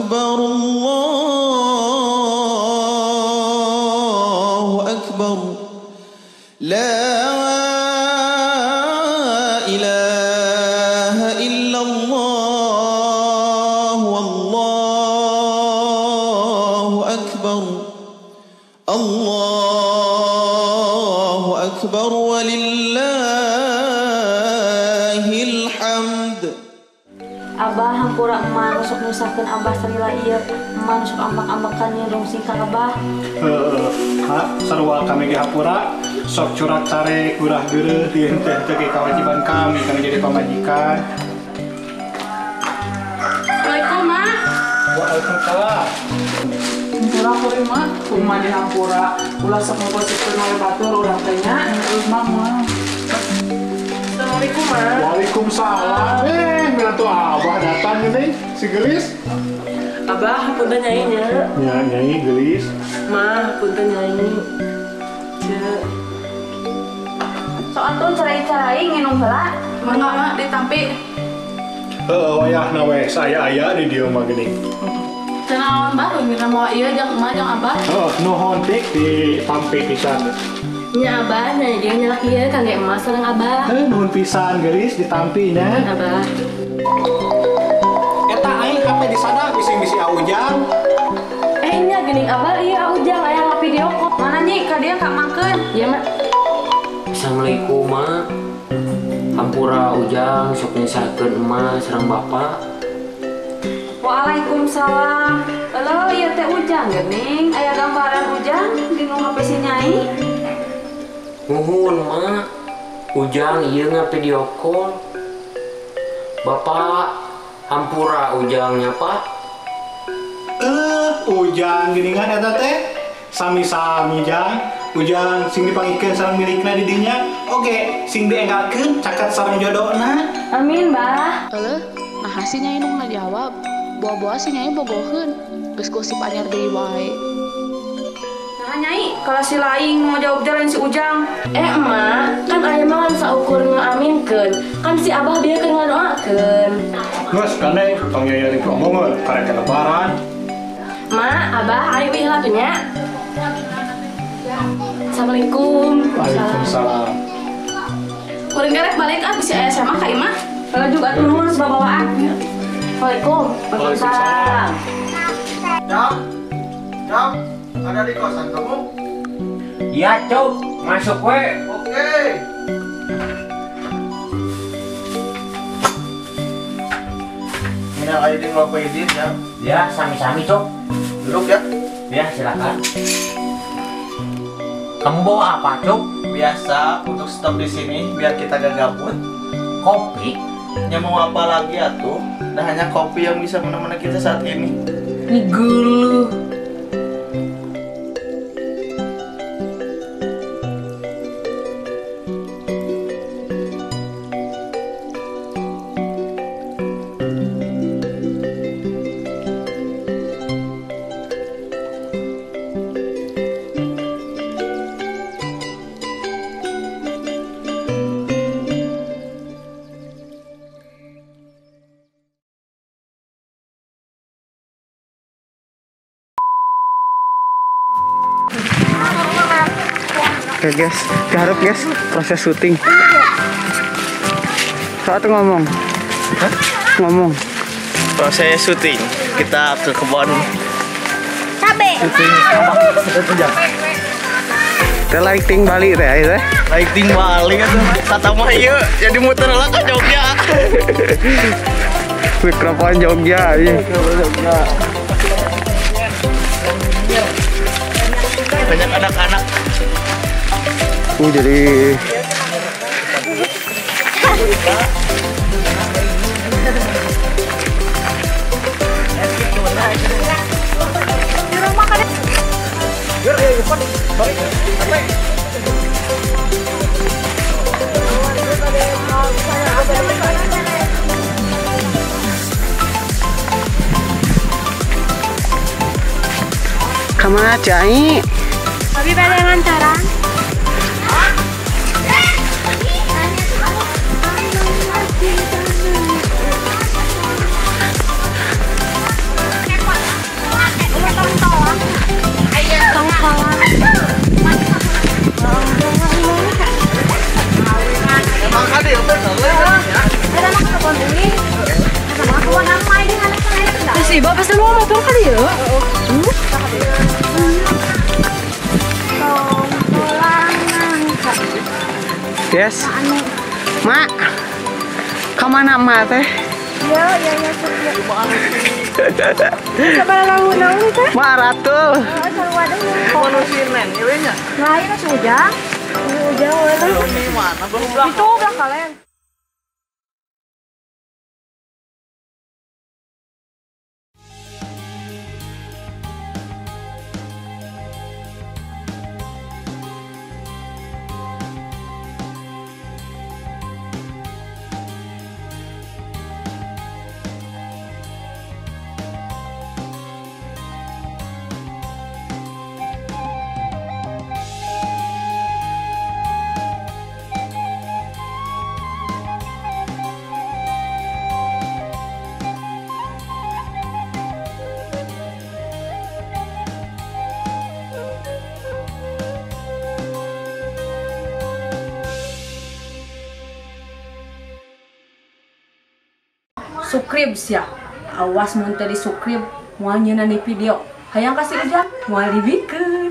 أكبر الله أكبر لا إله إلا الله والله أكبر الله أكبر ولله الحمد. Abah hampura emak nusuk nyusahkeun Abah salila ieu. Emak nusuk ambak-ambakannya dong singkang Abah. Sarua kami ge hapura sok curhat care kurah geureuh di teh teh kewajiban kami kami jadi pamajikan. Assalamualaikum, Ma. Waalaikumsalam. Hampura kuring mah rumah di hampura ulah sok ngegosipkeun oleh batur urang teh nya terus mama. Assalamualaikum, Ma. Waalaikumsalam. Menantu Abah datang geuning si Gelis. Abah, punten Nyai nya. Ya, Nyai Gelis. Ma, punten Nyai. Cek. Sok antun cerai-cerai nginum heula. Mangga, Ma, ditampi. Wayahna we saya aya di dieu mah geuning. Kenalan baru mina mau ieu jeung emak jeung Abah. Nuhun tik ditampi pisan. Nya Abah, Nyai dia nyalak ieu kangge emak sareng Abah. Nuhun pisan Gelis ditampi nya. Abah. Eta aing HP di sana bisi-bisi Aujang. Nya geuning Abah ieu Ujang aya video call. Mana nyi ka dieu ka makeun? Ieu, Ma. Assalamualaikum, Ma. Hampura Ujang sok nyusahkeun emak sareng bapak. Waalaikumsalam. Halo, ieu teh Ujang geuning. Aya gambaran Ujang di nu HP si Nyai. Nuhun, Ma. Ujang ieu video call. Bapak hampura Ujangnya, Pak. Ujang geuningan eta teh sami-sami Jang. Ujang sing dipangikeun sareng milikna di dinya. Oge, sing dienggalkeun caket sareng jodohna. Amin, Mbah. Nah si Nyai nu ngajawab, buah-buah si Nyai bogoheun, geus gosip anyar deui wae. Nah, Nyai, kalau si Laing mau jawab jalan si Ujang. Emak, kan aya mah ngan saukur ngaminkeun. Kan si Abah dia keur ngadoakeun. Geus kane tong Nyai ngomongkeun karek lebaran. Ma, Abah, ayo wih lah nya. Assalamualaikum. Waalaikumsalam. Kuring gerek balik bisa aya sama ka Imah. Kalau juga turun sebab-bawaan. Waalaikumsalam. Jam, ada di kosan kamu? Iya, Cuk. Masuk we. Oke. Minal aidin wal faizin ya. Ya, sami-sami, Cuk. Duduk ya. Ya, silakan. Kamu bawa apa, Cuk? Biasa untuk stop di sini biar kita gak gabut. Kopi. Ya mau apa lagi atuh? Nah hanya kopi yang bisa menemani kita saat ini. Ini gulu. Oke guys, garap guys, proses syuting. Saat ngomong. Hah? Ngomong. Proses syuting, kita ke kebun. Cabe. Kita lighting Bali teh, ya. Lighting Bali kan kata mah ieu jadi muter lah ke Jogja. Mikrofon Jogja, iya. Banyak anak-anak. Jadi kemana Cai? Tapi pada lantaran. Yes. Mak. Kemana mak teh? Ya. Sabar naon teh? Mak ratu. Asal wadah. Manusia neng, ieu nya. Lain ujang. Ujang we. Ini mana belah. Itu udah kalian. Subscribe ya, awas mun tadi subscribe, moal nyeunah di video. Hayang kasih ujang, moal dibikeun.